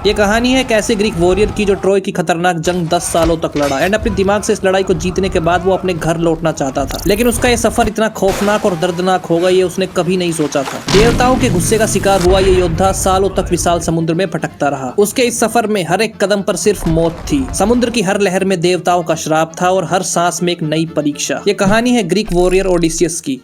ये कहानी है कैसे ग्रीक वॉरियर की जो ट्रॉय की खतरनाक जंग 10 सालों तक लड़ा एंड अपने दिमाग से इस लड़ाई को जीतने के बाद वो अपने घर लौटना चाहता था, लेकिन उसका ये सफर इतना खौफनाक और दर्दनाक होगा ये उसने कभी नहीं सोचा था। देवताओं के गुस्से का शिकार हुआ ये योद्धा सालों तक विशाल समुद्र में भटकता रहा। उसके इस सफर में हर एक कदम पर सिर्फ मौत थी। समुद्र की हर लहर में देवताओं का श्राप था और हर सांस में एक नई परीक्षा। ये कहानी है ग्रीक वॉरियर ओडिसियस की।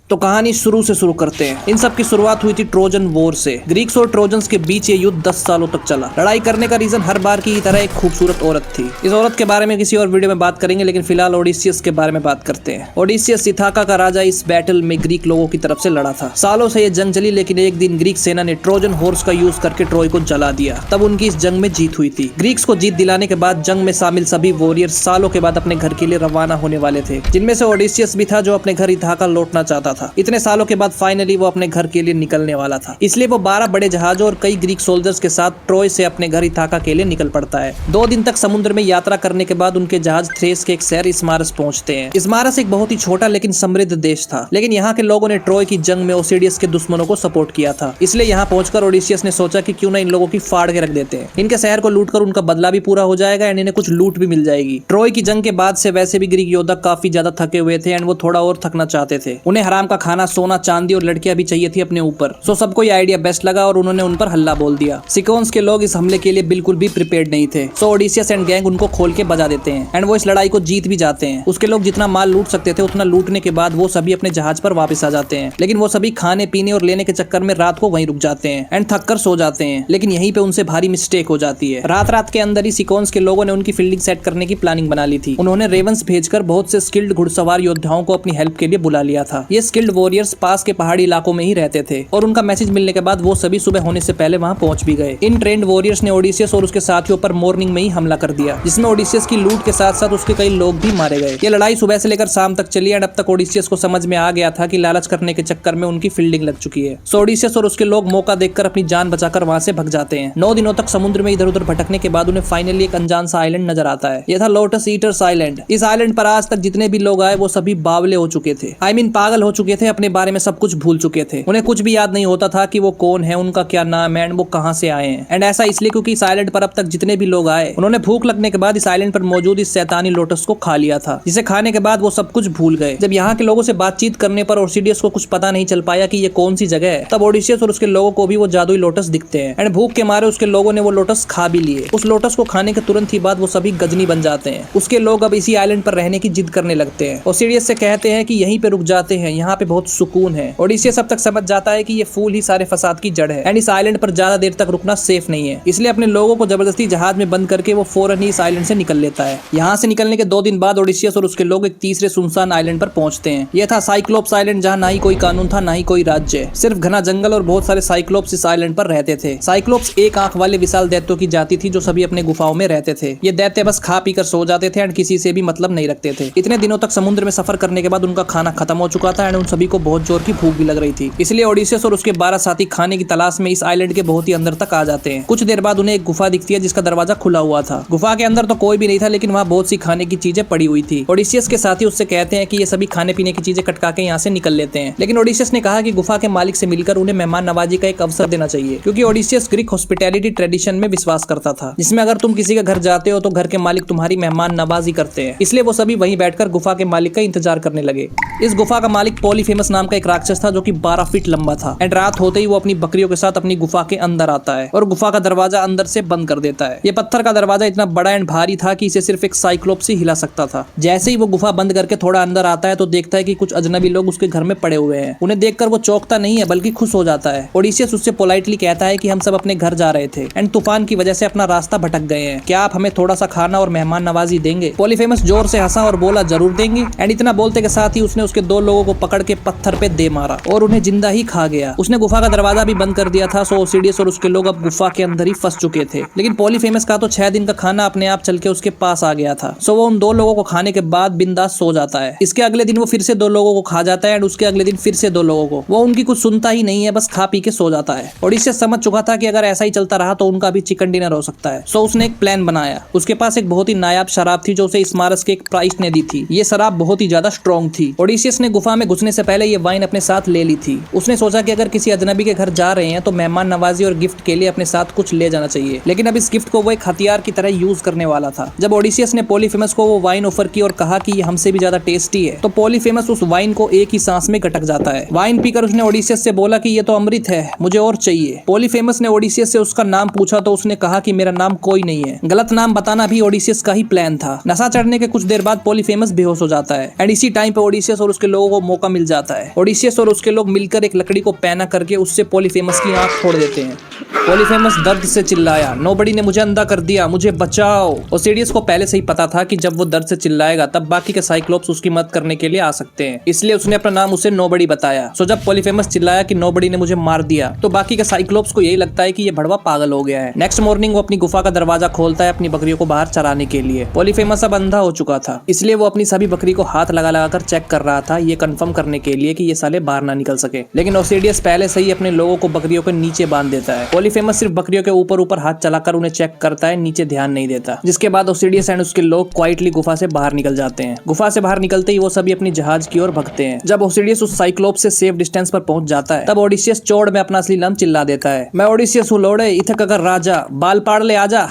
तो कहानी शुरू से शुरू करते हैं। इन सब की शुरुआत हुई थी ट्रोजन वॉर से। ग्रीक्स और ट्रोजन्स के बीच ये युद्ध 10 सालों तक चला। लड़ाई करने का रीजन हर बार की तरह एक खूबसूरत औरत थी। इस औरत के बारे में किसी और वीडियो में बात करेंगे, लेकिन फिलहाल ओडिसियस के बारे में बात करते हैं। ओडिसियस इथाका का राजा इस बैटल में ग्रीक लोगों की तरफ से लड़ा था। सालों से ये जंग चली, लेकिन एक दिन ग्रीक सेना ने ट्रोजन हॉर्स का यूज करके ट्रॉय को जला दिया। तब उनकी इस जंग में जीत हुई थी। ग्रीक्स को जीत दिलाने के बाद जंग में शामिल सभी वॉरियर्स सालों के बाद अपने घर के लिए रवाना होने वाले थे, जिनमें से ओडिसियस भी था जो अपने घर इथाका लौटना चाहता था। इतने सालों के बाद फाइनली वो अपने घर के लिए निकलने वाला था, इसलिए वो 12 बड़े जहाजों और कई ग्रीक सोल्जर्स के साथ ट्रॉय से अपने घर इथाका के लिए निकल पड़ता है। 2 दिन तक समुद्र में यात्रा करने के बाद उनके जहाज थ्रेस के एक शहर इस्मारस पहुंचते हैं। इस्मारस एक बहुत ही छोटा लेकिन समृद्ध देश था, लेकिन यहाँ के लोगों ने ट्रॉय की जंग में ओसिडियस के दुश्मनों को सपोर्ट किया था। इसलिए यहाँ पहुंचकर ओडिसियस ने सोचा कि क्यों ना इन लोगों की फाड़ के रख देते हैं। इनके शहर को लूटकर उनका बदला भी पूरा हो जाएगा एंड इन्हें कुछ लूट भी मिल जाएगी। ट्रॉय की जंग के बाद से वैसे भी ग्रीक योद्धा काफी ज्यादा थके हुए थे एंड वो थोड़ा और थकना चाहते थे। उन्हें हराम का खाना, सोना, चांदी और लड़कियां भी चाहिए थी अपने ऊपर। सो सबको ये आइडिया बेस्ट लगा और उन्होंने उन पर हल्ला बोल दिया। सिकोन्स के लोग इस हमले के लिए बिल्कुल भी प्रिपेयर्ड नहीं थे। सो ओडिसियस एंड गैंग उनको खोल के बजा देते हैं एंड वो इस लड़ाई को जीत भी जाते हैं। उसके लोग जितना माल लूट सकते थे उतना लूटने के बाद वो सभी अपने जहाज पर वापस आ जाते हैं, लेकिन वो सभी खाने पीने और लेने के चक्कर में रात को वहीं रुक जाते हैं एंड थक कर सो जाते हैं। लेकिन यहीं पे उनसे भारी मिस्टेक हो जाती है। रात के अंदर ही सिकोन्स के लोगों ने उनकी फील्डिंग सेट करने की प्लानिंग बना ली थी। उन्होंने रेवंस भेजकर बहुत से स्किल्ड घुड़सवार योद्धाओं को अपनी हेल्प के लिए बुला लिया था। ये स्किल्ड वॉरियर्स पास के पहाड़ी इलाकों में ही रहते थे और उनका मैसेज मिलने के बाद वो सभी सुबह होने से पहले वहां पहुंच भी गए। इन ट्रेंड वॉरियर्स ने ओडिसियस और उसके साथियों पर मॉर्निंग में ही हमला कर दिया, जिसमें ओडिसियस की लूट के साथ साथ उसके कई लोग भी मारे गए। ये लड़ाई सुबह से लेकर शाम तक चली एंड अब तक ओडिसियस को समझ में आ गया था कि लालच करने के चक्कर में उनकी फील्डिंग लग चुकी है। सो ओडिसियस और उसके लोग मौका देखकर अपनी जान बचाकर वहां से भग जाते हैं। 9 दिनों तक समुद्र में इधर उधर भटकने के बाद उन्हें फाइनली एक अनजान सा आइलैंड नजर आता है। यह था लोटस ईटर्स आइलैंड। इस आइलैंड पर आज तक जितने भी लोग आए वो सभी बावले हो चुके थे। पागल हो चुके थे, अपने बारे में सब कुछ भूल चुके थे। उन्हें कुछ भी याद नहीं होता था कि वो कौन है, उनका क्या नाम है एंड वो कहां से आए हैं। एंड ऐसा इसलिए क्योंकि इस आइलैंड पर अब तक जितने भी लोग आए उन्होंने भूख लगने के बाद इस आइलैंड पर मौजूद इस शैतानी लोटस को खा लिया था, जिसे खाने के बाद वो सब कुछ भूल गए। जब यहाँ के लोगों से बातचीत करने पर ओसिडियस को कुछ पता नहीं चल पाया कि ये कौन सी जगह है, तब ओडिसियस और उसके लोगों को भी वो जादुई लोटस दिखते हैं एंड भूख के मारे उसके लोगों ने वो लोटस खा भी लिए। उस लोटस को खाने के तुरंत ही बाद वो सभी गजनी बन जाते हैं। उसके लोग अब इसी आइलैंड पर रहने की जिद करने लगते हैं। ओसिडियस से कहते हैं कि यहीं पे रुक जाते हैं, यहाँ पे बहुत सुकून है। ओडिसियस अब तक समझ जाता है कि ये फूल ही सारे फसाद की जड़ है एंड इस आइलैंड पर ज्यादा देर तक रुकना सेफ नहीं है। इसलिए अपने लोगों को जबरदस्ती जहाज में बंद करके वो फौरन ही इस आइलैंड से निकल लेता है। यहाँ से निकलने के 2 दिन बाद ओडिसियस और उसके लोग एक तीसरे सुनसान आइलैंड पर पहुंचते हैं। यह था साइक्लोप्स आइलैंड, जहाँ ना ही कोई कानून था ना ही कोई राज्य, सिर्फ घना जंगल और बहुत सारे साइक्लोप्स इस आइलैंड पर रहते थे। साइक्लोप्स एक आंख वाले विशाल दैत्यों की जाति थी जो सभी अपने गुफाओं में रहते थे। ये दैत्य बस खा पी कर सो जाते थे एंड किसी से भी मतलब नहीं रखते थे। इतने दिनों तक समुद्र में सफर करने के बाद उनका खाना खत्म हो चुका था एंड उन सभी को बहुत जोर की भूख भी लग रही थी। इसलिए ओडिसियस और उसके 12 साथी खाने की तलाश में इस आइलैंड के बहुत ही अंदर तक आ जाते हैं। कुछ देर बाद उन्हें एक गुफा दिखती है जिसका दरवाजा खुला हुआ था। गुफा के अंदर तो कोई भी नहीं था, लेकिन वहाँ बहुत सी खाने की चीजें पड़ी हुई थी। ओडिसियस के साथी उससे कहते हैं कि ये सभी खाने पीने की चीजें कटका के यहाँ से निकल लेते हैं, लेकिन ओडिसियस ने कहा कि गुफा के मालिक से मिलकर उन्हें मेहमान नवाजी का एक अवसर देना चाहिए, क्योंकि ओडिसियस ग्रीक हॉस्पिटैलिटी ट्रेडिशन में विश्वास करता था, जिसमें अगर तुम किसी के घर जाते हो तो घर के मालिक तुम्हारी मेहमान नवाजी करते हैं। इसलिए वो सभी वहीं बैठकर गुफा के मालिक का इंतजार करने लगे। इस गुफा का मालिक पॉलीफेमस नाम का एक राक्षस था जो कि 12 फीट लंबा था एंड रात होते ही वो अपनी बकरियों के साथ अपनी गुफा के अंदर आता है और गुफा का दरवाजा अंदर से बंद कर देता है। ये पत्थर का दरवाजा इतना बड़ा एंड भारी था कि इसे सिर्फ एक साइक्लोप्स ही हिला सकता था। जैसे ही वो गुफा बंद करके थोड़ा अंदर आता है तो देखता है कि कुछ अजनबी लोग उसके घर में पड़े हुए हैं। उन्हें देखकर वो चौंकता नहीं है बल्कि खुश हो जाता है। ओडिसियस उससे पोलाइटली कहता है कि हम सब अपने घर जा रहे थे एंड तूफान की वजह से अपना रास्ता भटक गए हैं, क्या आप हमें थोड़ा सा खाना और मेहमान नवाजी देंगे? पॉलीफेमस जोर से हंसा और बोला जरूर देंगे एंड इतना बोलते के साथ ही उसने उसके 2 लोगों को पकड़ पकड़ के पत्थर पे दे मारा और उन्हें जिंदा ही खा गया। उसने गुफा का दरवाजा भी बंद कर दिया था। सो ओसिडियस और उसके लोग अब गुफा के अंदर ही फंस चुके थे। लेकिन पॉलीफेमस का तो 6 दिन का खाना अपने आप चल के उसके पास आ गया था। सो वो उन 2 लोगों को खाने के बाद बिंदास सो जाता है। इसके अगले दिन वो फिर से 2 लोगों को खा जाता है एंड उसके अगले दिन फिर से 2 लोगों को। वो उनकी कुछ सुनता ही नहीं है, बस खा पी के सो जाता है। ओडिसियस समझ चुका था कि अगर ऐसा ही चलता रहा तो उनका भी चिकन डिनर हो सकता है। सो उसने एक प्लान बनाया। उसके पास एक बहुत ही नायाब शराब थी जो उसे स्मारस के एक प्राइस ने दी थी। ये शराब बहुत ही ज्यादा स्ट्रॉन्ग थी। ओडिसियस ने गुफा में घुसने से पहले ये वाइन अपने साथ ले ली थी। उसने सोचा कि अगर किसी अजनबी के घर जा रहे हैं तो मेहमान नवाजी और गिफ्ट के लिए अपने साथ कुछ ले जाना चाहिए। लेकिन अब इस गिफ्ट को वो एक हथियार की तरह यूज करने वाला था। जब ओडिसियस ने पॉलीफेमस को वो वाइन ऑफर की और कहा कि ये हमसे भी ज्यादा टेस्टी है, तो पॉलीफेमस उस वाइन को एक ही सांस में गटक जाता है। वाइन पीकर उसने ओडिसियस से बोला कि ये तो अमृत है, मुझे और चाहिए। पॉलीफेमस ने ओडिसियस से उसका नाम पूछा तो उसने कहा कि मेरा नाम कोई नहीं है। गलत नाम बताना भी ओडिसियस का ही प्लान था। नशा चढ़ने के कुछ देर बाद पॉलीफेमस बेहोश हो जाता है एंड इसी टाइम पे ओडिसियस और उसके लोगों को मौका मिल जाता है। ओडिसियस और उसके लोग मिलकर एक लकड़ी को पैना करके उससे पॉलीफेमस की आंख फोड़ देते हैं। पॉलीफेमस दर्द से चिल्लाया, नोबडी ने मुझे अंधा कर दिया, मुझे बचाओ। ओसिडियस को पहले से ही पता था कि जब वो दर्द से चिल्लाएगा तब बाकी के साइक्लोप्स उसकी मदद करने के लिए आ सकते हैं, इसलिए उसने अपना नाम उसे नोबडी बताया। सो जब पॉलीफेमस चिल्लाया कि नोबडी ने मुझे मार दिया तो बाकी के साइक्लोप्स को यही लगता है कि ये भड़वा पागल हो गया है। नेक्स्ट मॉर्निंग वो अपनी गुफा का दरवाजा खोलता है अपनी बकरियों को बाहर चराने के लिए। पॉलीफेमस अब अंधा हो चुका था, इसलिए वो अपनी सभी बकरी को हाथ लगा लगा कर चेक कर रहा था, ये कंफर्म करने के लिए कि ये साले बाहर ना निकल सके। लेकिन ओसिडियस पहले से ही अपने लोगों को बकरियों के नीचे बांध देता है। पॉलीफेमस सिर्फ बकरियों के ऊपर ऊपर हाथ चलाकर उन्हें चेक करता है, नीचे ध्यान नहीं देता। जिसके बाद ओसिडियस एंड उसके लोग क्वाइटली गुफा से बाहर निकल जाते हैं। गुफा से बाहर निकलते ही वो सभी अपनी जहाज की ओर भगते हैं। जब ओसिडियस उस साइक्लोप से सेफ डिस्टेंस पर पहुंच जाता है तब ओडिसियस चौड़ में अपना असली नाम चिल्ला देता है, मैं ओडिसियस हूँ लोड़े, इथक अगर राजा, बाल पाड़ ले आजा।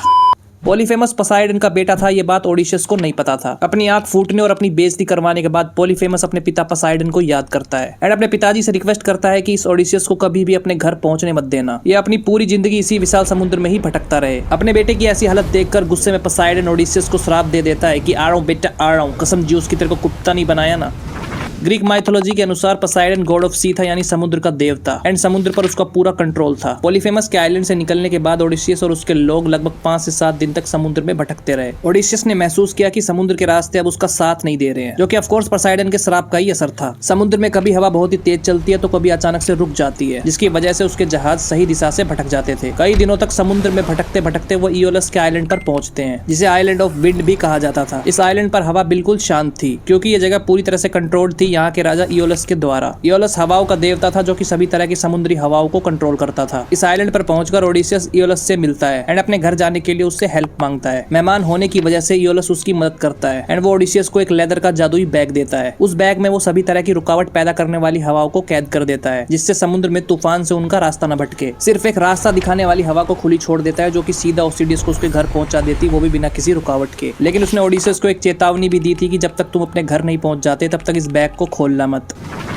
पॉलीफेमस पोसाइडन का बेटा था, ये बात ओडिसियस को नहीं पता था। अपनी आंख फूटने और अपनी बेइज्जती करवाने के बाद पॉलीफेमस अपने पिता पोसाइडन को याद करता है एंड अपने पिताजी से रिक्वेस्ट करता है कि इस ओडिसियस को कभी भी अपने घर पहुंचने मत देना, ये अपनी पूरी जिंदगी इसी विशाल समुद्र में ही भटकता रहे। अपने बेटे की ऐसी हालत देखकर गुस्से में पोसाइडन ओडिसियस को श्राप दे देता है कि आ रहा हूं बेटा, आ रहा हूं, कसम ज्यूस की तेरे को कुत्ता नहीं बनाया ना। ग्रीक माइथोलॉजी के अनुसार पोसाइडन गॉड ऑफ सी था, यानी समुद्र का देवता, एंड समुद्र पर उसका पूरा कंट्रोल था। पॉलीफेमस के आइलैंड से निकलने के बाद ओडिसियस और उसके लोग लगभग 5 से 7 दिन तक समुद्र में भटकते रहे। ओडिसियस ने महसूस किया कि समुद्र के रास्ते अब उसका साथ नहीं दे रहे हैं, जो कि ऑफकोर्स पोसाइडन के श्राप का ही असर था। समुद्र में कभी हवा बहुत ही तेज चलती है तो कभी अचानक से रुक जाती है, जिसकी वजह से उसके जहाज सही दिशा से भटक जाते थे। कई दिनों तक समुद्र में भटकते भटकते वो इयोलस के आइलैंड पर पहुंचते हैं, जिसे आइलैंड ऑफ विंड भी कहा जाता था। इस आइलैंड पर हवा बिल्कुल शांत थी क्योंकि ये जगह पूरी तरह से कंट्रोल्ड थी यहाँ के राजा इयोलस के द्वारा। इयोलस हवाओं का देवता था जो कि सभी तरह की समुद्री हवाओं को कंट्रोल करता था। इस आइलैंड पर पहुंचकर ओडिसियस इयोलस से मिलता है एंड अपने घर जाने के लिए उससे हेल्प मांगता है। मेहमान होने की वजह से इयोलस उसकी मदद करता है एंड वो ओडिसियस को एक लेदर का जादुई बैग देता है। उस बैग में वो सभी तरह की रुकावट पैदा करने वाली हवाओं को कैद कर देता है, जिससे समुद्र में तूफान से उनका रास्ता न भटके। सिर्फ एक रास्ता दिखाने वाली हवा को खुली छोड़ देता है जो कि सीधा ओसिडियस को उसके घर पहुंचा देती, वो भी बिना किसी रुकावट के। लेकिन उसने ओडिसियस को एक चेतावनी भी दी थी कि जब तक तुम अपने घर नहीं पहुंच जाते तब तक इस बैग को खोलना मत।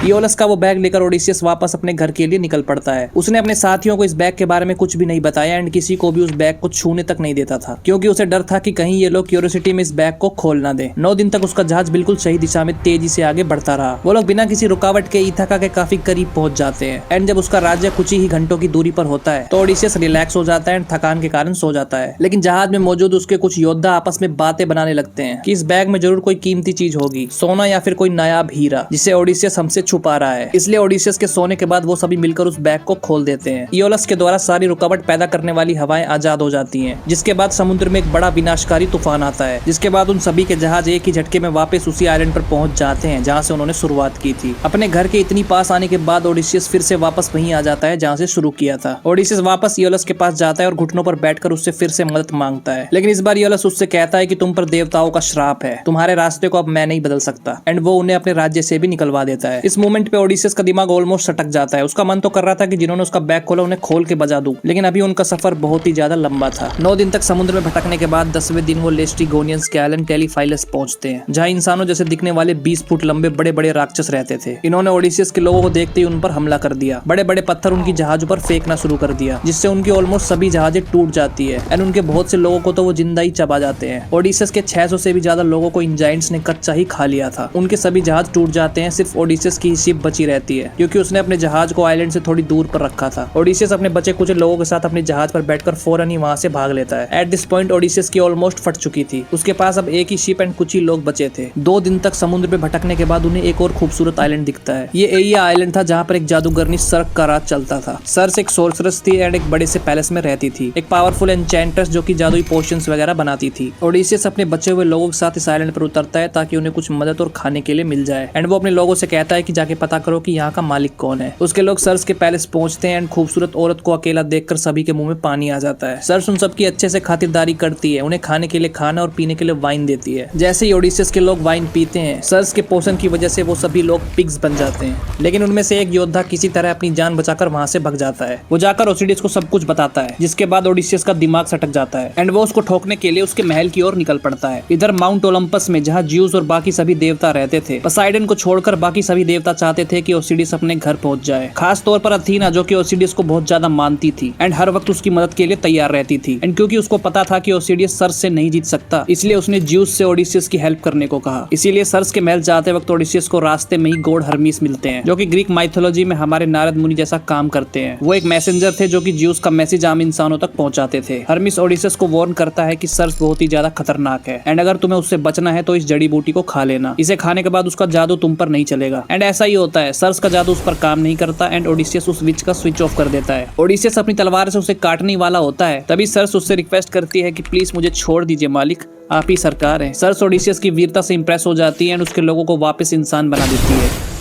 इयोलस का वो बैग लेकर ओडिसियस वापस अपने घर के लिए निकल पड़ता है। उसने अपने साथियों को इस बैग के बारे में कुछ भी नहीं बताया एंड किसी को भी उस बैग को छूने तक नहीं देता था, क्योंकि उसे डर था कि कहीं ये लोग क्यूरियोसिटी में इस बैग को खोल ना दे। 9 दिन तक उसका जहाज बिल्कुल सही दिशा में तेजी से आगे बढ़ता रहा। वो लोग बिना किसी रुकावट के इथाका के काफी करीब पहुंच जाते हैं एंड जब उसका राज्य कुछ ही घंटों की दूरी पर होता है तो ओडिसियस रिलैक्स हो जाता है एंड थकान के कारण सो जाता है। लेकिन जहाज में मौजूद उसके कुछ योद्धा आपस में बातें बनाने लगते हैं कि इस बैग में जरूर कोई कीमती चीज होगी, सोना या फिर कोई नायाब हीरा, जिसे ओडिसियस हमसे छुपा रहा है। इसलिए ओडिसियस के सोने के बाद वो सभी मिलकर उस बैग को खोल देते हैं। इयोलस के द्वारा सारी रुकावट पैदा करने वाली हवाएं आजाद हो जाती हैं, जिसके बाद समुद्र में एक बड़ा विनाशकारी तूफान आता है, जिसके बाद उन सभी के जहाज एक ही झटके में वापस उसी आइलैंड पर पहुंच जाते हैं जहां से उन्होंने शुरुआत की थी। अपने घर के इतनी पास आने के बाद ओडिसियस फिर से वापस वहीं आ जाता है जहां से शुरू किया था। ओडिसियस वापस इयोलस के पास जाता है और घुटनों पर बैठकर उससे फिर से मदद मांगता है, लेकिन इस बार इयोलस उससे कहता है कि तुम पर देवताओं का श्राप है, तुम्हारे रास्ते को अब मैं नहीं बदल सकता, एंड वो उन्हें अपने राज्य से भी निकलवा देता है। इस मोमेंट पे ओडिसियस का दिमाग ऑलमोस्ट सटक जाता है। उसका मन तो कर रहा था कि जिन्होंने उसका बैग खोला उन्हें खोल के बजा दूं, लेकिन अभी उनका सफर बहुत ही ज्यादा लंबा था। 9 दिन तक समुद्र में भटकने के बाद 10वें दिन वो लेस्ट्रिगोनियंस के आइलैंड टेलीफाइलस पहुंचते हैं, जहां इंसानों जैसे दिखने वाले 20 फुट लंबे बड़े बड़े राक्षस रहते थे। इन्होंने ओडिसियस के लोगों को देखते ही उन पर हमला कर दिया, बड़े बड़े पत्थर उनकी जहाजों पर फेंकना शुरू कर दिया, जिससे उनकी ऑलमोस्ट सभी जहाजें टूट जाती है एंड उनके बहुत से लोगों को तो वो जिंदा ही चबा जाते हैं। ओडिसियस के 600 से भी ज्यादा लोगों को इन जायंट्स ने कच्चा ही खा लिया था। उनके सभी जहाज टूट जाते हैं, सिर्फ ओडिसियस की शिप बची रहती है, क्योंकि उसने अपने जहाज को आइलैंड से थोड़ी दूर पर रखा था। ओडिसियस अपने बचे कुछ लोगों के साथ अपने जहाज पर बैठकर फौरन ही वहां से भाग लेता है। एट दिस पॉइंट ओडिसियस की ऑलमोस्ट फट चुकी थी। उसके पास अब एक ही शिप एंड कुछ ही लोग बचे थे। 2 दिन तक समुद्र पे भटकने के बाद उन्हें एक और खूबसूरत आइलैंड दिखता है। ये एइया आइलैंड था, जहाँ पर एक जादूगरनी सर्क का राज चलता था। सर्स एक सोर्सरस थी एंड एक बड़े से पैलेस में रहती थी, एक पावरफुल एन्चेंट्रेस जो कि जादुई पोशंस वगैरह बनाती थी। ओडिसियस अपने बचे हुए लोगों के साथ इस आइलैंड पर उतरता है ताकि उन्हें कुछ मदद और खाने के लिए मिल जाए। एंड वो अपने लोगों से कहता है कि जाके पता करो कि यहाँ का मालिक कौन है। उसके लोग सर्स के पैलेस पहुंचते हैं एंड खूबसूरत औरत को अकेला देखकर सभी के मुंह में पानी आ जाता है। सर्स उन सबकी अच्छे से खातिरदारी करती है, उन्हें खाने के लिए खाना और पीने के लिए वाइन देती है। जैसे ही ओडिसियस के लोग वाइन पीते हैं, सर्स के पोषण की वजह से वो सभी लोग पिग्स बन जाते हैं। लेकिन उनमें से एक योद्धा किसी तरह अपनी जान बचाकर वहां से भाग जाता है। वो जाकर ओसिडियस को सब कुछ बताता है, जिसके बाद ओडिसियस का दिमाग सटक जाता है एंड वो उसको ठोकने के लिए उसके महल की ओर निकल पड़ता है। इधर माउंट ओलंपस में, जहाँ ज्यूस और बाकी सभी देवता रहते थे, पोसाइडन को छोड़कर बाकी सभी देवता चाहते थे कि ओसिडियस अपने घर पहुंच जाए। खास तौर पर अथीना, जो कि ओसिडियस को बहुत ज्यादा मानती थी एंड हर वक्त उसकी मदद के लिए तैयार रहती थी। एंड क्योंकि उसको पता था कि ओसिडियस सर्स से नहीं जीत सकता, इसलिए उसने ज्यूस से ओडिसियस की हेल्प करने को कहा। इसीलिए सर्स के महल जाते वक्त ओडिसियस को रास्ते में ही गॉड हर्मीस मिलते हैं, जो कि ग्रीक माइथोलॉजी में हमारे नारद मुनि जैसा काम करते हैं। वो एक मैसेंजर थे जो कि ज्यूस का मैसेज आम इंसानों तक पहुंचाते थे। हर्मीस ओडिसियस को वार्न करता है कि सर्स बहुत ही ज्यादा खतरनाक है एंड अगर तुम्हें उससे बचना है तो इस जड़ी बूटी को खा लेना। इसे खाने के बाद उसका जादू तुम पर नहीं चलेगा। एंड ऐसा ही होता है, सर्स का जादू उस पर काम नहीं करता एंड ओडिसियस उस विच का स्विच ऑफ कर देता है। ओडिसियस अपनी तलवार से उसे काटने वाला होता है, तभी सर्स उससे रिक्वेस्ट करती है कि प्लीज मुझे छोड़ दीजिए मालिक, आप ही सरकार है। सर्स ओडिसियस की वीरता से इंप्रेस हो जाती है एंड उसके लोगों को वापस इंसान बना देती है।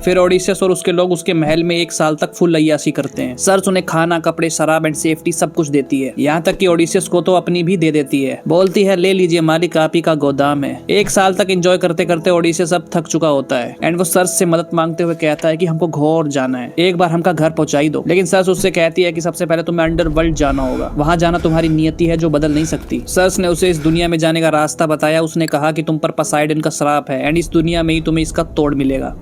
फिर ओडिसियस और उसके लोग उसके महल में 1 साल तक फुल अय्याशी करते हैं। सर्स उन्हें खाना, कपड़े, शराब एंड सेफ्टी सब कुछ देती है, यहाँ तक कि ओडिसियस को तो अपनी भी दे देती है। बोलती है ले लीजिए मालिक, आप ही का गोदाम है। 1 साल तक एंजॉय करते करते ओडिसियस अब थक चुका होता है एंड वो सर्स से मदद मांगते हुए कहता है कि हमको घोर जाना है, एक बार हमका घर पहुंचाई दो। लेकिन सर्स उससे कहती है कि सबसे पहले तुम्हें अंडरवर्ल्ड जाना होगा, वहां जाना तुम्हारी नियति है जो बदल नहीं सकती। सर्स ने उसे इस दुनिया में जाने का रास्ता बताया। उसने कहा कि तुम पर पोसाइडन का श्राप है एंड इस दुनिया में ही तुम्हें इसका तोड़ मिलेगा।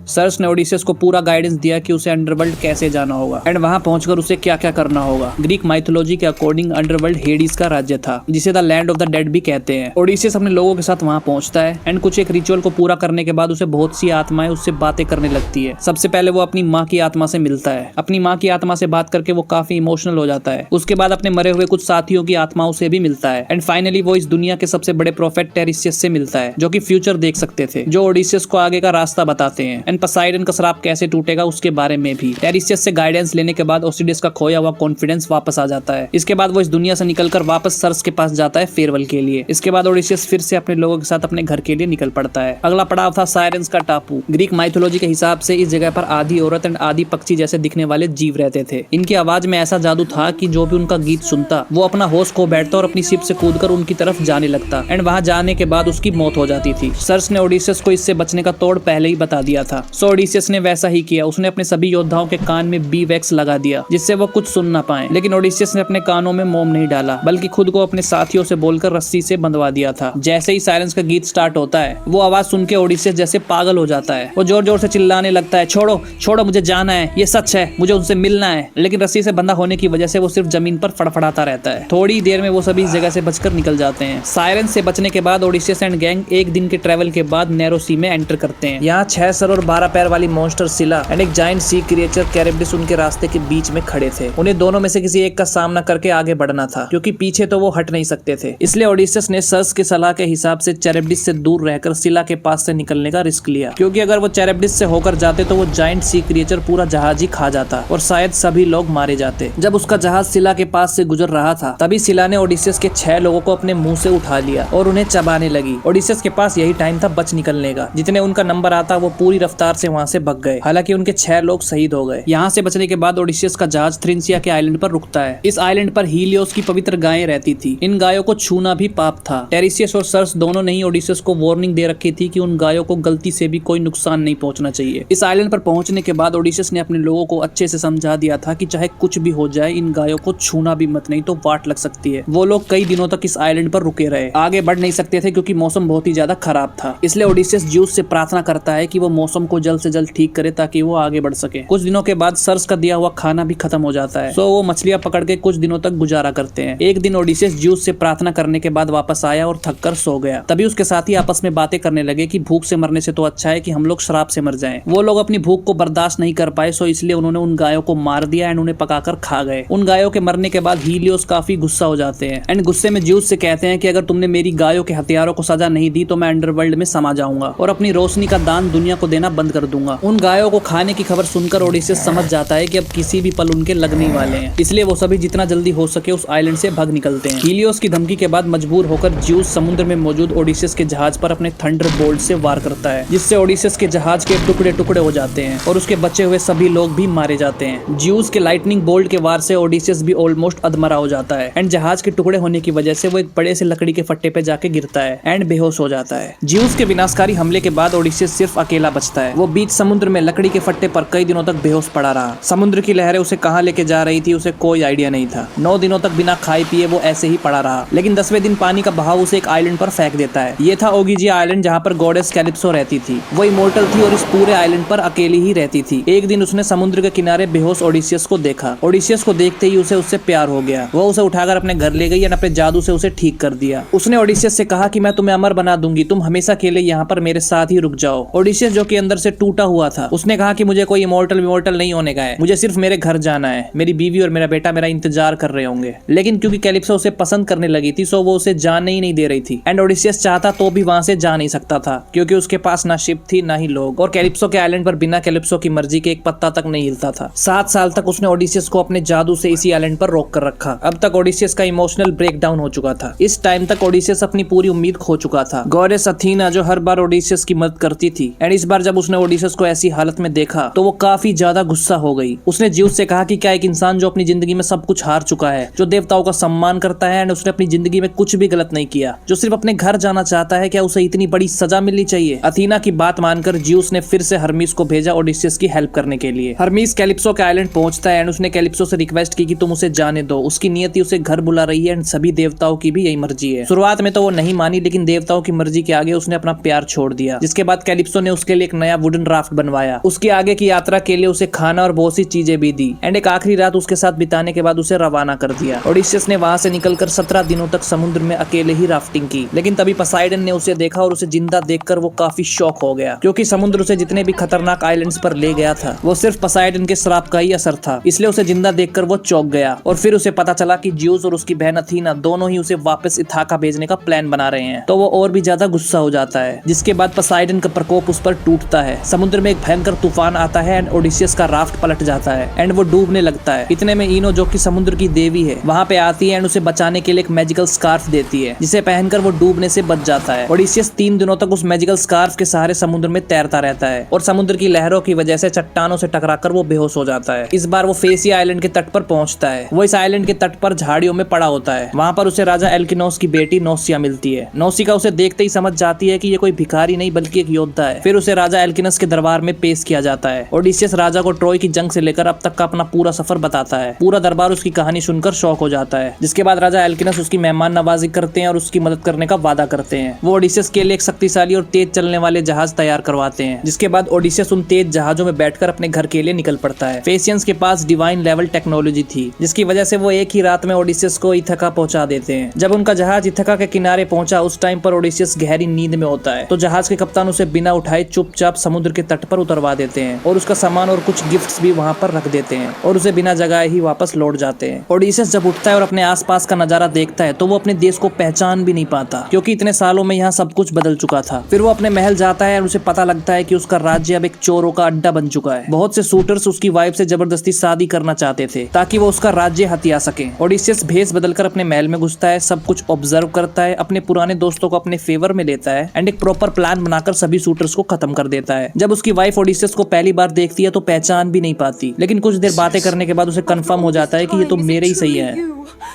सर्स ने ओडिसियस को पूरा गाइडेंस दिया कि उसे अंडरवर्ल्ड कैसे जाना होगा एंड वहां पहुंचकर उसे क्या क्या करना होगा। ग्रीक माइथोलॉजी के अकॉर्डिंग अंडरवर्ल्ड हेडिस का राज्य था, जिसे the land of the dead भी कहते हैं। ओडिसियस अपने लोगों के साथ वहां पहुंचता है एंड कुछ एक रिचुअल को पूरा करने के बाद उसे बहुत सी आत्माएं उससे बातें करने लगती है। सबसे पहले वो अपनी माँ की आत्मा से मिलता है। अपनी माँ की आत्मा से बात करके वो काफी इमोशनल हो जाता है। उसके बाद अपने मरे हुए कुछ साथियों की आत्माओं से भी मिलता है एंड फाइनली वो इस दुनिया के सबसे बड़े प्रोफेट टेरिसियस से मिलता है, जो कि फ्यूचर देख सकते थे, जो ओडिसियस को आगे का रास्ता बताते हैं एंड पोसाइडन का कैसे टूटेगा उसके बारे में भी। टेरिसियस से गाइडेंस लेने के बाद ओसिडियस का खोया हुआ कॉन्फिडेंस वापस आ जाता है। इसके बाद वो इस दुनिया से निकलकर वापस सर्स के पास जाता है फेयरवेल के लिए। इसके बाद ओडिसियस फिर से अपने लोगों के साथ अपने घर के लिए निकल पड़ता है। अगला पड़ाव था साइरेंस का टापू। ग्रीक माइथोलॉजी के हिसाब से इस जगह पर आधी औरत एंड आधी पक्षी जैसे दिखने वाले जीव रहते थे। इनकी आवाज में ऐसा जादू था कि जो भी उनका गीत सुनता वो अपना होश खो बैठता और अपनी शिप से कूदकर उनकी तरफ जाने लगता एंड वहां जाने के बाद उसकी मौत हो जाती थी। सर्स ने ओडिसियस को इससे बचने का तोड़ पहले ही बता दिया था, सो ओडिसियस ने वैसा ही किया। उसने अपने सभी योद्धाओं के कान में बी वैक्स लगा दिया, जिससे वो कुछ सुन ना पाए। लेकिन ओडिसियस ने अपने कानों में मोम नहीं डाला, बल्कि खुद को अपने साथियों से बोलकर रस्सी से बंधवा दिया था। जैसे ही साइरेंस का गीत स्टार्ट होता है, वो आवाज सुन के ओडिसियस जैसे पागल हो जाता है। वो जोर जोर से चिल्लाने लगता है, छोड़ो छोड़ो, मुझे जाना है, ये सच है, मुझे उनसे मिलना है। लेकिन रस्सी से बंधा होने की वजह से वो सिर्फ जमीन पर फड़फड़ाता रहता है। थोड़ी देर में वो सभी इस जगह से बचकर निकल जाते हैं। साइरेंस से बचने के बाद ओडिसियस एंड गैंग 1 दिन के ट्रेवल के बाद नैरो सी में एंटर करते हैं। यहाँ 6 सर और 12 पैर वाली मॉन्स्टर सिला एंड एक जायंट सी क्रिएचर कैरिब्डिस उनके रास्ते के बीच में खड़े थे। उन्हें दोनों में से किसी एक का सामना करके आगे बढ़ना था, क्योंकि पीछे तो वो हट नहीं सकते थे। इसलिए ओडिसियस ने सर्स की सलाह के हिसाब से कैरिब्डिस से दूर रहकर सिला के पास से निकलने का रिस्क लिया, क्योंकि अगर वो कैरिब्डिस से होकर जाते तो वो जायंट सी क्रिएचर पूरा जहाज ही खा जाता और शायद सभी लोग मारे जाते। जब उसका जहाज सिला के पास से गुजर रहा था, तभी सिला ने ओडिसियस के 6 लोगों को अपने मुंह से उठा लिया और उन्हें चबाने लगी। ओडिसियस के पास यही टाइम था बच निकलने का। जितने उनका नंबर आता वो पूरी रफ्तार से वहां से भाग गए। हालांकि उनके 6 लोग शहीद हो गए। यहाँ से बचने के बाद ओडिसियस का जहाज थ्रिंसिया के आइलैंड पर रुकता है। इस आइलैंड पर हीलियोस की पवित्र गायें रहती थी। इन गायों को छूना भी पाप था। टेरिसियस और सर्स दोनों ने ही ओडिसियस को वार्निंग दे रखी थी कि उन गायों को गलती से भी कोई नुकसान नहीं पहुंचना चाहिए। इस आइलैंड पर पहुंचने के बाद ओडिसियस ने अपने लोगों को अच्छे से समझा दिया था कि चाहे कुछ भी हो जाए, इन गायों को छूना भी मत, नहीं तो वाट लग सकती है। वो लोग कई दिनों तक इस आइलैंड पर रुके रहे, आगे बढ़ नहीं सकते थे क्योंकि मौसम बहुत ही ज्यादा खराब था। इसलिए ओडिसियस ज्यूस से प्रार्थना करता है कि वो मौसम को जल्द से जल्द ठीक करे ताकि वो आगे बढ़ सके। कुछ दिनों के बाद सर्स का दिया हुआ खाना भी खत्म हो जाता है, सो वो मछलियां पकड़ के कुछ दिनों तक गुजारा करते हैं। एक दिन ओडिसियस ज्यूस से प्रार्थना करने के बाद वापस आया और थक कर सो गया। तभी उसके साथी आपस में बातें करने लगे कि भूख से मरने से तो अच्छा है कि हम लोग शराब से मर जाएं। वो लोग अपनी भूख को बर्दाश्त नहीं कर पाए, सो इसलिए उन्होंने उन गायों को मार दिया एंड उन्हें पकाकर खा गए। उन गायों के मरने के बाद हीलियोस काफी गुस्सा हो जाते हैं एंड गुस्से में ज्यूस से कहते हैं कि अगर तुमने मेरी गायों के हथियारों को सजा नहीं दी तो मैं अंडरवर्ल्ड में समा जाऊंगा और अपनी रोशनी का दान दुनिया को देना बंद कर दूंगा। उन गायों को खाने की खबर सुनकर ओडिसियस समझ जाता है कि अब किसी भी पल उनके लगने वाले हैं, इसलिए वो सभी जितना जल्दी हो सके उस आइलैंड से भाग निकलते हैं। हीलियोस की धमकी के बाद मजबूर होकर ज्यूस समुद्र में मौजूद ओडिसियस के जहाज पर अपने थंडरबोल्ट से वार करता है, जिससे ओडिसियस के जहाज के टुकड़े टुकड़े हो जाते हैं और उसके बचे हुए सभी लोग भी मारे जाते हैं। ज्यूस के लाइटनिंग बोल्ट के वार से ओडिसियस भी ऑलमोस्ट अधमरा हो जाता है एंड जहाज के टुकड़े होने की वजह से वो एक बड़े से लकड़ी के फट्टे पे जाके गिरता है एंड बेहोश हो जाता है। ज्यूस के विनाशकारी हमले के बाद ओडिसियस सिर्फ अकेला बचता है। वो बीच समुद्र में लकड़ी के फट्टे पर कई दिनों तक बेहोश पड़ा रहा। समुद्र की लहरें उसे कहां लेके जा रही थी उसे कोई आइडिया नहीं था। 9 दिनों तक बिना खाए पिए वो ऐसे ही पड़ा रहा, लेकिन 10वें दिन पानी का बहाव उसे एक आइलैंड पर फेंक देता है। ये था ओगिजिया आइलैंड, जहाँ पर गॉडेस कैलिप्सो रहती थी। वो इमोर्टल थी और इस पूरे आइलैंड पर अकेली ही रहती थी। एक दिन उसने समुद्र के किनारे बेहोश ओडिसियस को देखा। ओडिसियस को देखते ही उसे उससे प्यार हो गया। वो उसे उठाकर अपने घर ले गई और अपने जादू से उसे ठीक कर दिया। उसने ओडिसियस से कहा कि मैं तुम्हें अमर बना दूंगी, तुम हमेशा के लिए यहाँ पर मेरे साथ ही रुक जाओ। ओडिसियस जो कि अंदर से टूटा हुआ था, उसने कहा कि मुझे कोई इमोर्टल नहीं होने का है, मुझे सिर्फ मेरे घर जाना है, मेरी बीवी और मेरा बेटा मेरा इंतजार कर रहे होंगे। लेकिन क्योंकि कैलिप्सो उसे पसंद करने लगी थी, सो वो उसे जाने ही नहीं दे रही थी एंड ओडिसियस चाहता तो भी वहां से जा नहीं सकता था क्योंकि उसके पास ना शिप थी ना ही लोग, और कैलिप्सो के आइलैंड पर बिना कैलिप्सो की मर्जी के एक पत्ता तक नहीं हिलता था। 7 साल तक उसने ओडिसियस को अपने जादू से इसी आइलैंड पर रोक कर रखा। अब तक ओडिसियस का इमोशनल ब्रेकडाउन हो चुका था। इस टाइम तक ओडिसियस अपनी पूरी उम्मीद खो चुका था। गॉडेस अथीना जो हर बार ओडिसियस की मदद करती थी एंड इस बार जब उसने ओडिसियस को ऐसी हालत में देखा तो वो काफी ज्यादा गुस्सा हो गई। उसने ज्यूस से कहा कि क्या एक इंसान जो अपनी जिंदगी में सब कुछ हार चुका है, जो देवताओं का सम्मान करता है एंड उसने अपनी जिंदगी में कुछ भी गलत नहीं किया, जो सिर्फ अपने घर जाना चाहता है, क्या उसे इतनी बड़ी सजा मिलनी चाहिए? अथीना की बात मानकर ज्यूस ने फिर से हर्मीस को भेजा ओडिसियस की हेल्प करने के लिए। हर्मीस कैलिप्सो के आइलैंड पहुंचता है एंड उसने कैलिप्सो से रिक्वेस्ट की कि तुम उसे जाने दो, उसकी नियति उसे घर बुला रही है एंड सभी देवताओं की भी यही मर्जी है। शुरुआत में तो वो नहीं मानी, लेकिन देवताओं की मर्जी के आगे उसने अपना प्यार छोड़ दिया। जिसके बाद कैलिप्सो ने उसके लिए एक नया वुडन राफ्ट बनवाया। उसकी आगे की यात्रा के लिए उसे खाना और बहुत सी चीजें भी दी एंड एक आखिरी रात उसके साथ बिताने के बाद उसे रवाना कर दिया। ओडिसियस ने वहां से निकलकर 17 दिनों तक समुद्र में अकेले ही राफ्टिंग की, लेकिन तभी पोसाइडन ने उसे देखा और उसे जिंदा देखकर वो काफी शॉक हो गया, क्योंकि समुद्र उसे जितने भी खतरनाक आइलैंड्स पर ले गया था वो सिर्फ पोसाइडन के श्राप का ही असर था। इसलिए उसे जिंदा देखकर वो चौंक गया और फिर उसे पता चला कि ज्यूस और उसकी बहन अथीना दोनों ही उसे वापस इथाका भेजने का प्लान बना रहे हैं। तो वो और भी ज्यादा गुस्सा हो जाता है, जिसके बाद पोसाइडन का प्रकोप उस पर टूटता है। समुद्र में एक भयंकर तूफान आता है एंड ओडिसियस का राफ्ट पलट जाता है एंड वो डूबने लगता है। इतने में इनो जो कि समुद्र की देवी है वहां पे आती है एंड उसे बचाने के लिए एक मैजिकल स्कार्फ देती है, जिसे पहनकर वो डूबने से बच जाता है। ओडिसियस 3 दिनों तक उस मैजिकल स्कार्फ के सहारे समुद्र में तैरता रहता है और समुद्र की लहरों की वजह से चट्टानों से टकराकर वो बेहोश हो जाता है। इस बार वो फेसिया आइलैंड के तट पर पहुंचता है। वो इस आइलैंड के तट पर झाड़ियों में पड़ा होता है। वहां पर उसे राजा एल्किनोस की बेटी नौसिया मिलती है। नौसिका उसे देखते ही समझ जाती है कि ये कोई भिखारी नहीं बल्कि एक योद्धा है। फिर उसे राजा एल्किनस के दरबार में पेश किया जाता है। ओडिसियस राजा को ट्रॉय की जंग से लेकर अब तक का अपना पूरा सफर बताता है। पूरा दरबार उसकी कहानी सुनकर शॉक हो जाता है। जिसके बाद राजा एल्किनस उसकी मेहमान नवाजी करते हैं और उसकी मदद करने का वादा करते हैं। वो ओडिसियस के लिए एक शक्तिशाली और तेज चलने वाले जहाज तैयार करवाते हैं। जिसके बाद ओडिसियस उन तेज जहाजों में बैठकर अपने घर के लिए निकल पड़ता है। फेसियंस के पास डिवाइन लेवल टेक्नोलॉजी थी, जिसकी वजह से वो एक ही रात में ओडिसियस को इथाका पहुंचा देते हैं। जब उनका जहाज इथाका के किनारे पहुंचा उस टाइम पर ओडिसियस गहरी नींद में होता है, तो जहाज के कप्तान उसे बिना उठाए चुपचाप समुद्र के तट पर उतरवा देते हैं और उसका सामान और कुछ गिफ्ट्स भी वहां पर रख देते हैं और उसे बिना जगाए ही वापस लौट जाते हैं। ओडिसियस जब उठता है और अपने आसपास का नजारा देखता है तो वो अपने देश को पहचान भी नहीं पाता, क्योंकि इतने सालों में यहाँ सब कुछ बदल चुका था। फिर वो अपने महल जाता है और उसे पता लगता है कि उसका राज्य अब एक चोरों का अड्डा बन चुका है। बहुत से शूटर्स उसकी वाइफ से जबरदस्ती शादी करना चाहते थे ताकि वो उसका राज्य हथिया सके। ओडिसियस भेष बदलकर अपने महल में घुसता है, सब कुछ ऑब्जर्व करता है, अपने पुराने दोस्तों को अपने फेवर में लेता है एंड एक प्रॉपर प्लान बनाकर सभी शूटर्स को खत्म कर देता है। जब उसकी वाइफ ओडिसियस को पहली बार देखती है तो पहचान भी नहीं पाती, लेकिन कुछ देर बातें करने के बाद उसे कंफर्म हो जाता है कि ये तो मेरे ही सही है।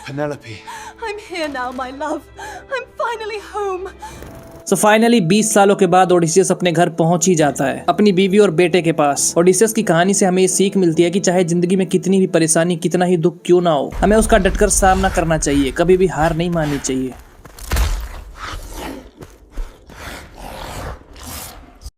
Penelope. I'm here now, my love. I'm finally home. So finally 20 सालों के बाद ओडिसियस अपने घर पहुंच ही जाता है, अपनी बीवी और बेटे के पास। ओडिसियस की कहानी से हमें ये सीख मिलती है कि चाहे जिंदगी में कितनी भी परेशानी, कितना ही दुख क्यों ना हो, हमें उसका डटकर सामना करना चाहिए, कभी भी हार नहीं माननी चाहिए।